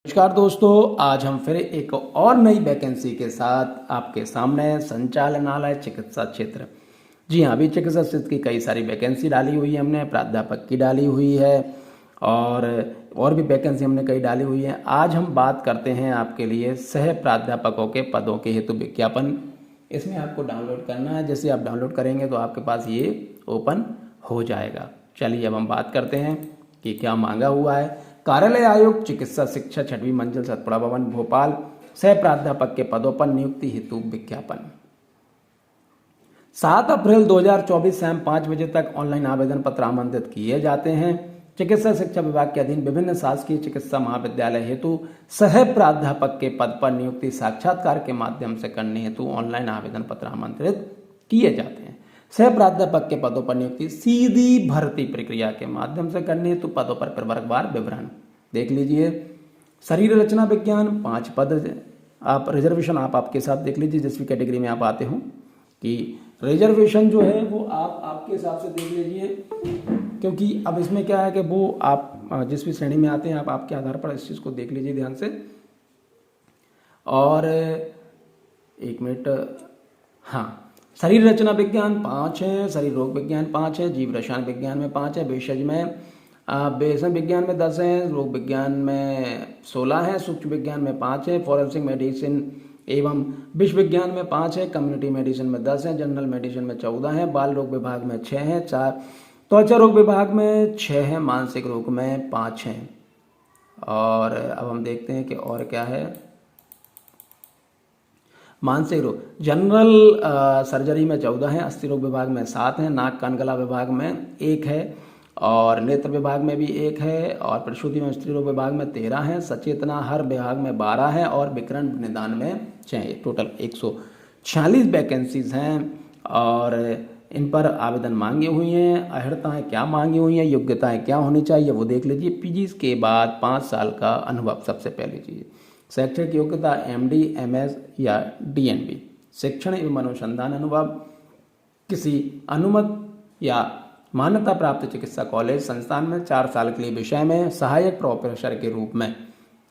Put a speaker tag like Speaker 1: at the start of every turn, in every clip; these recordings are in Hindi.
Speaker 1: नमस्कार दोस्तों, आज हम फिर एक और नई वैकेंसी के साथ आपके सामने हैं। संचालनालय चिकित्सा क्षेत्र। जी हाँ, अभी चिकित्सा क्षेत्र की कई सारी वैकेंसी डाली हुई है हमने, प्राध्यापक की डाली हुई है और भी वैकेंसी हमने कई डाली हुई है। आज हम बात करते हैं आपके लिए सह प्राध्यापकों के पदों के हेतु विज्ञापन। इसमें आपको डाउनलोड करना है। जैसे आप डाउनलोड करेंगे तो आपके पास ये ओपन हो जाएगा। चलिए अब हम बात करते हैं कि क्या मांगा हुआ है। कार्यालय आयुक्त चिकित्सा शिक्षा 6वीं मंजिल सतपुड़ा भवन भोपाल सह प्राध्यापक के पदों पर नियुक्ति हेतु विज्ञापन। 7 अप्रैल 2024 शाम 5 बजे तक ऑनलाइन आवेदन पत्र आमंत्रित किए जाते हैं। चिकित्सा शिक्षा विभाग के अधीन विभिन्न शासकीय चिकित्सा महाविद्यालय हेतु सह प्राध्यापक के पद पर नियुक्ति साक्षात्कार के माध्यम से करने हेतु ऑनलाइन आवेदन पत्र आमंत्रित किए जाते हैं। सह प्राध्यापक के पदों पर नियुक्ति सीधी भर्ती प्रक्रिया के माध्यम से करने हेतु पदों पर प्रवर्गवार विवरण देख लीजिए। शरीर रचना विज्ञान 5 पद आप रिजर्वेशन आप आपके साथ देख लीजिए, जिस भी कैटेगरी में आप आते हो कि रिजर्वेशन जो है वो आप आपके हिसाब से देख लीजिए, क्योंकि अब इसमें क्या है कि वो आप जिस भी श्रेणी में आते हैं आप आपके आधार पर इस चीज़ को देख लीजिए ध्यान से। और एक मिनट, हाँ, शरीर रचना विज्ञान 5 है, शरीर रोग विज्ञान 5 है, जीव रसायन विज्ञान में 5 है, बेसन विज्ञान में 10 है, रोग विज्ञान में 16 है, सूक्ष्म विज्ञान में 5 है, फॉरेंसिक मेडिसिन एवं विश्व विज्ञान में 5 है, कम्युनिटी मेडिसिन में 10 है, जनरल मेडिसिन में 14 है, बाल रोग विभाग में 6 है, 4 त्वचा रोग विभाग में 6 है, मानसिक रोग में 5 है। और अब हम देखते हैं कि और क्या है। मानसिक रोग जनरल सर्जरी में 14 है, अस्थि रोग विभाग में 7 है, नाक कान गला विभाग में 1 है, और नेत्र विभाग में भी 1 है, और प्रसूति एवं स्त्री रोग विभाग में 13 है, सचेतना हर विभाग में 12 है, और विकर्ण निदान में 6 है। टोटल 146 वैकेंसीज हैं और इन पर आवेदन मांगी हुई हैं। अर्हताएँ क्या मांगी हुई हैं, योग्यताएँ क्या होनी चाहिए वो देख लीजिए। पीजी के बाद 5 साल का अनुभव सबसे पहली चीज़। शैक्षणिक योग्यता एमडी, एमएस या डीएनबी। शिक्षण एवं अनुसंधान अनुभव किसी अनुमत या मान्यता प्राप्त चिकित्सा कॉलेज संस्थान में 4 साल के लिए विषय में सहायक प्रोफेसर के रूप में।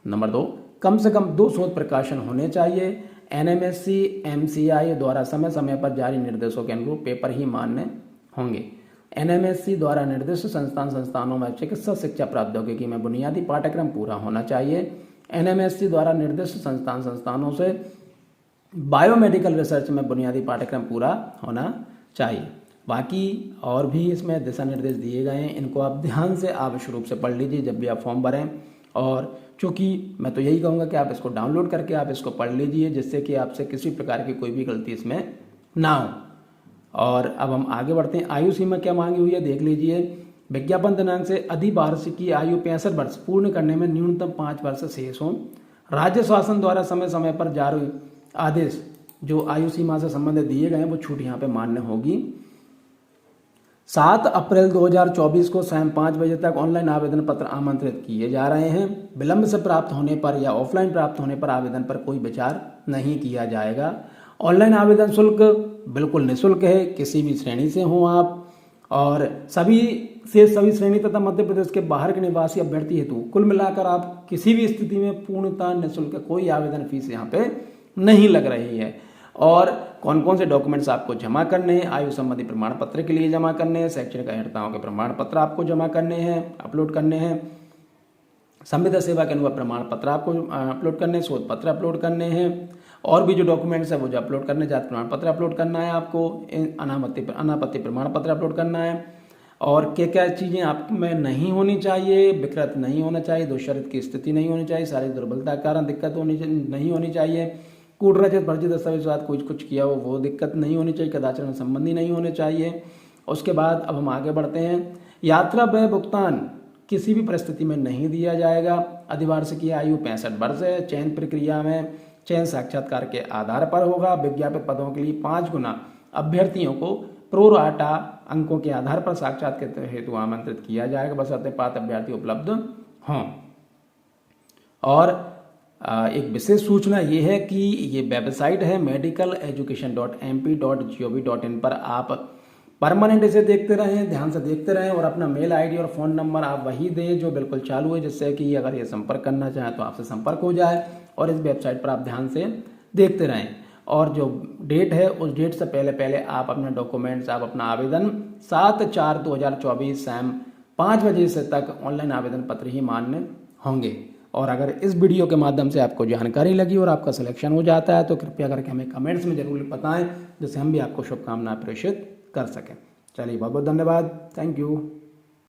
Speaker 1: नंबर 2, कम से कम 2 शोध प्रकाशन होने चाहिए। एनएमएससी एमसीआई द्वारा समय समय पर जारी निर्देशों के अनुरूप पेपर ही मान्य होंगे। एनएमएससी द्वारा निर्दिष्ट संस्थानों में चिकित्सा शिक्षा प्रौद्योगिकी में बुनियादी पाठ्यक्रम पूरा होना चाहिए। एनएमएससी द्वारा निर्दिष्ट संस्थानों से बायोमेडिकल रिसर्च में बुनियादी पाठ्यक्रम पूरा होना चाहिए। बाकी और भी इसमें दिशा निर्देश दिए गए हैं, इनको आप ध्यान से आवश्यक रूप से पढ़ लीजिए जब भी आप फॉर्म भरें। और चूँकि मैं तो यही कहूँगा कि आप इसको डाउनलोड करके आप इसको पढ़ लीजिए, जिससे कि आपसे किसी प्रकार की कोई भी गलती इसमें ना हो। और अब हम आगे बढ़ते हैं। आयु सीमा क्या मांगी हुई है देख लीजिए। विज्ञापन दिनांक से अधिवार्षिकी आयु 65 वर्ष पूर्ण करने में न्यूनतम 5 वर्ष शेष हों। राज्य शासन द्वारा समय समय पर जारी आदेश जो आयु सीमा से संबंधित दिए गए हैं वो छूट यहाँ पे मान्य होगी। 7 अप्रैल 2024 को शाम 5 बजे तक ऑनलाइन आवेदन पत्र आमंत्रित किए जा रहे हैं। विलंब से प्राप्त होने पर या ऑफलाइन प्राप्त होने पर आवेदन पर कोई विचार नहीं किया जाएगा। ऑनलाइन आवेदन शुल्क बिल्कुल निःशुल्क है, किसी भी श्रेणी से हों आप, और सभी श्रेणी तथा मध्य प्रदेश के बाहर के निवासी अभ्यर्थी हेतु कुल मिलाकर आप किसी भी स्थिति में पूर्णतः निःशुल्क, कोई आवेदन फीस यहाँ पे नहीं लग रही है। और कौन कौन से डॉक्यूमेंट्स आपको जमा करने हैं, आयु संबंधी प्रमाण पत्र के लिए जमा करने हैं, शैक्षणिक अर्हताओं के प्रमाण पत्र आपको जमा करने हैं, अपलोड करने हैं, संविदा सेवा के अनुभव प्रमाण पत्र आपको अपलोड करने हैं, शोध पत्र अपलोड करने हैं, और भी जो डॉक्यूमेंट्स है वो जो अपलोड करने, जाति प्रमाण पत्र अपलोड करना है आपको, अनापत्ति प्रमाण पत्र अपलोड करना है। और क्या क्या चीज़ें आप में नहीं होनी चाहिए, विकृत नहीं होना चाहिए, दोषरहित की स्थिति नहीं होनी चाहिए, शारीरिक दुर्बलता के कारण दिक्कत नहीं होनी चाहिए, कूट रचित फर्जी दस्तावेज बाद कुछ किया हो वो दिक्कत नहीं होनी चाहिए, कदाचार संबंधी नहीं होने चाहिए। उसके बाद अब हम आगे बढ़ते हैं। यात्रा व्यय भुगतान किसी भी परिस्थिति में नहीं दिया जाएगा। अधिवार्षिकीय आयु 65 वर्ष है। चयन प्रक्रिया में चयन साक्षात्कार के आधार पर होगा। विज्ञापित पदों के लिए 5 गुना अभ्यर्थियों को प्रोराटा अंकों के आधार पर साक्षात्कार हेतु आमंत्रित किया जाएगा, बशर्ते पात्र अभ्यर्थी उपलब्ध हों। और एक विशेष सूचना ये है कि ये वेबसाइट है medical education.mp.gov.in पर आप परमानेंट इसे देखते रहें, ध्यान से देखते रहें और अपना मेल आईडी और फ़ोन नंबर आप वही दें जो बिल्कुल चालू है, जिससे कि अगर ये संपर्क करना चाहें तो आपसे संपर्क हो जाए। और इस वेबसाइट पर आप ध्यान से देखते रहें और जो डेट है उस डेट से पहले पहले आप अपने डॉक्यूमेंट्स, आप अपना आवेदन 7/4/2024 शाम 5 बजे से तक ऑनलाइन आवेदन पत्र ही मान्य होंगे। और अगर इस वीडियो के माध्यम से आपको जानकारी लगी और आपका सिलेक्शन हो जाता है तो कृपया करके हमें कमेंट्स में जरूर बताएं, जिससे हम भी आपको शुभकामनाएं प्रेषित कर सकें। चलिए बहुत बहुत धन्यवाद, थैंक यू।